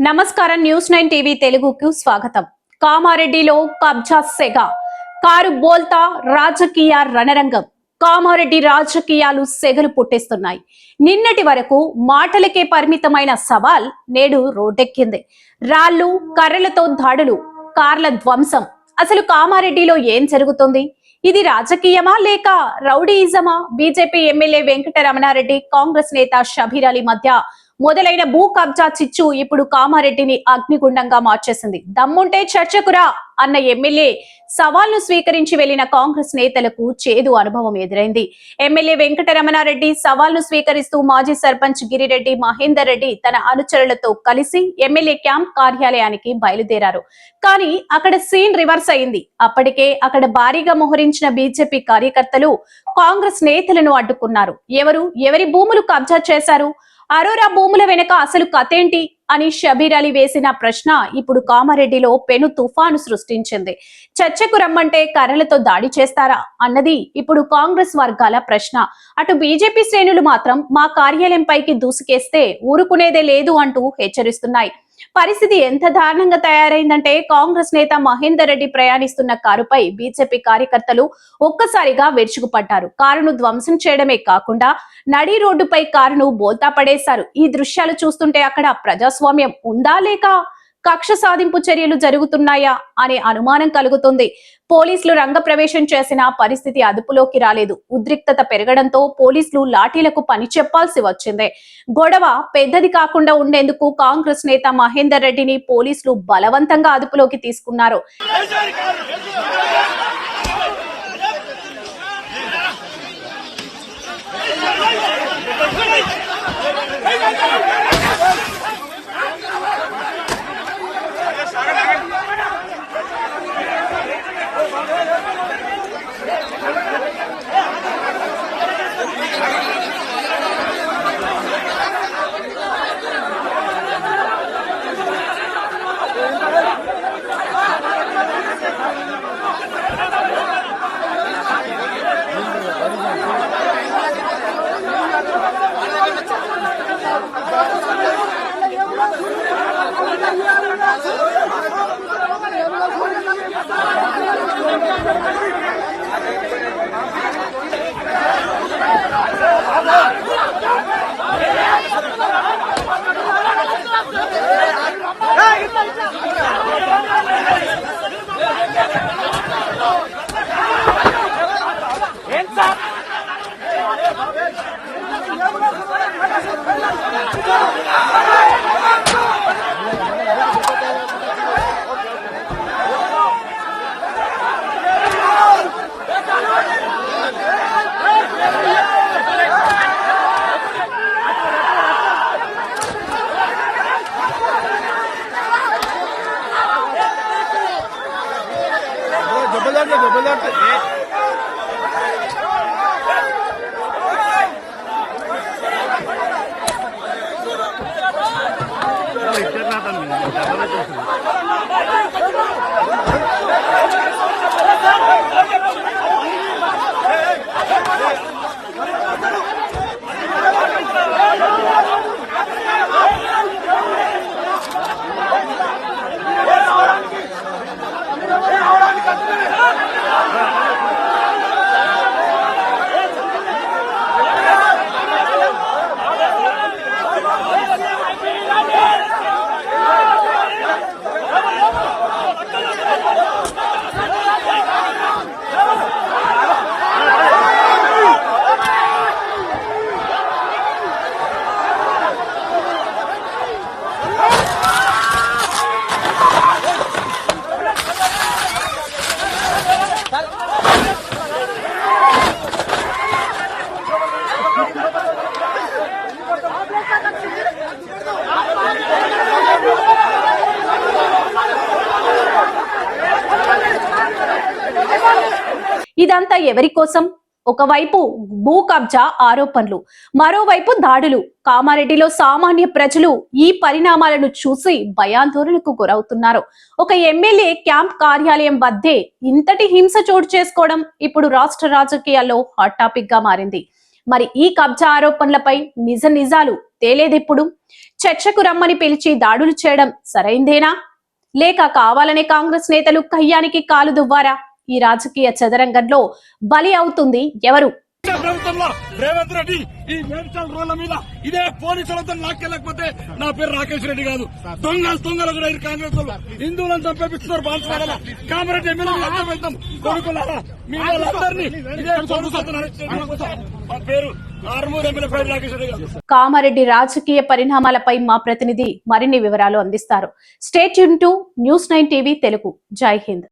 నమస్కారం news 9 TV తెలుగుకు స్వాగతం. కామారెడ్డిలో కబ్జా సెగ, కారు బోల్తా రాజకీయ రణరంగం. కామారెడ్డి రాజకీయాలు సెగలు పుట్టిస్తున్నాయి. నిన్నటి వరకు మాటలకే పరిమితమైన సవాల్ నేడు రోడ్డెక్కింది. రాళ్లు కర్రలతో దాడులు, కార్ల ధ్వంసం. అసలు కామారెడ్డిలో ఏం జరుగుతుంది? ఇది రాజకీయమా లేక రౌడీయిజమా? బీజేపీ ఎమ్మెల్యే వెంకటరమణారెడ్డి, కాంగ్రెస్ నేత షబీర్ అలీ మధ్య మొదలైన భూ కబ్జా చిచ్చు ఇప్పుడు కామారెడ్డిని అగ్నిగుండంగా మార్చేసింది. దమ్ముంటే చర్చకురా అన్న ఎమ్మెల్యే సవాల్ను స్వీకరించి వెళ్లిన కాంగ్రెస్ నేతలకు చేదు అనుభవం ఎదురైంది. ఎమ్మెల్యే వెంకటరమణారెడ్డి సవాల్ను స్వీకరిస్తూ మాజీ సర్పంచ్ గిరిరెడ్డి మహేందర్ రెడ్డి తన అనుచరులతో కలిసి ఎమ్మెల్యే క్యాంప్ కార్యాలయానికి బయలుదేరారు. కానీ అక్కడ సీన్ రివర్స్ అయింది. అప్పటికే అక్కడ భారీగా మోహరించిన బీజేపీ కార్యకర్తలు కాంగ్రెస్ నేతలను అడ్డుకున్నారు. ఎవరి భూములు కబ్జా చేశారు? అరోరా భూముల వెనక అసలు కథేంటి అని షబీర్ అలీ వేసిన ప్రశ్న ఇప్పుడు కామారెడ్డిలో పెను తుఫాను సృష్టించింది. చర్చకు రమ్మంటే కర్రలతో దాడి చేస్తారా అన్నది ఇప్పుడు కాంగ్రెస్ వర్గాల ప్రశ్న. అటు బీజేపీ శ్రేణులు మాత్రం మా కార్యాలయంపైకి దూసుకేస్తే ఊరుకునేదే లేదు అంటూ హెచ్చరిస్తున్నాయి. పరిస్థితి ఎంత దారుణంగా తయారైందంటే కాంగ్రెస్ నేత మహేందర్ రెడ్డి ప్రయాణిస్తున్న కారుపై బీజేపీ కార్యకర్తలు ఒక్కసారిగా విరుచుకుపడ్డారు. కారును ధ్వంసం చేయడమే కాకుండా నడి రోడ్డుపై కారును బోల్తా పడేశారు. ఈ దృశ్యాలు చూస్తుంటే అక్కడ ప్రజాస్వామ్యం ఉందా లేక కక్ష సాధింపు చర్యలు జరుగుతున్నాయా అనే అనుమానం కలుగుతుంది. పోలీసులు రంగప్రవేశం చేసిన పరిస్థితి అదుపులోకి రాలేదు. ఉద్రిక్తత పెరగడంతో పోలీసులు లాఠీలకు పని చెప్పాల్సి వచ్చింది. గొడవ పెద్దది కాకుండా ఉండేందుకు కాంగ్రెస్ నేత మహేందర్ రెడ్డిని పోలీసులు బలవంతంగా అదుపులోకి తీసుకున్నారు. ఇదంతా ఎవరి కోసం? ఒకవైపు భూ కబ్జా ఆరోపణలు, మరోవైపు దాడులు. కామారెడ్డిలో సామాన్య ప్రజలు ఈ పరిణామాలను చూసి భయాందోళనకు గురవుతున్నారు. ఒక ఎమ్మెల్యే క్యాంప్ కార్యాలయం వద్దే ఇంతటి హింస చోటు చేసుకోవడం ఇప్పుడు రాష్ట్ర రాజకీయాల్లో హాట్ టాపిక్ గా మారింది. మరి ఈ కబ్జా ఆరోపణలపై నిజాలు తేలేదిప్పుడు. చర్చకు రమ్మని పిలిచి దాడులు చేయడం సరైందేనా, లేక కావాలనే కాంగ్రెస్ నేతలు కయ్యానికి కాలు దువ్వారా? ఈ రాజకీయ చదరంగంలో బలి అవుతుంది ఎవరు? ప్రభుత్వంలో రేవంత్ రెడ్డి ఈ మేడ్చల్ రోడ్ల మీద ఇదే పోలీసులతో లాక్కెళ్ళకపోతే నా పేరు రాకేష్ రెడ్డి కాదు. దొంగలు కూడా ఇది కాంగ్రెస్ వాళ్ళు హిందువులను చంపేపిస్తున్నారు. బాన్స్వాడల కామారెడ్డి ఎమ్మెల్యే వెళ్తాం కొడుకులారా, మీ వాళ్ళందరినీ ఇదే పోలీసులతో మా పేరు ఆర్మూర్ ఎమ్మెల్యే పేరు రాకేష్ రెడ్డి కాదు. కామారెడ్డి రాజకీయ పరిణామాలపై మా ప్రతినిధి మరిన్ని వివరాలు అందిస్తారు. Stay tune to news 9 TV Telugu. జై హింద్.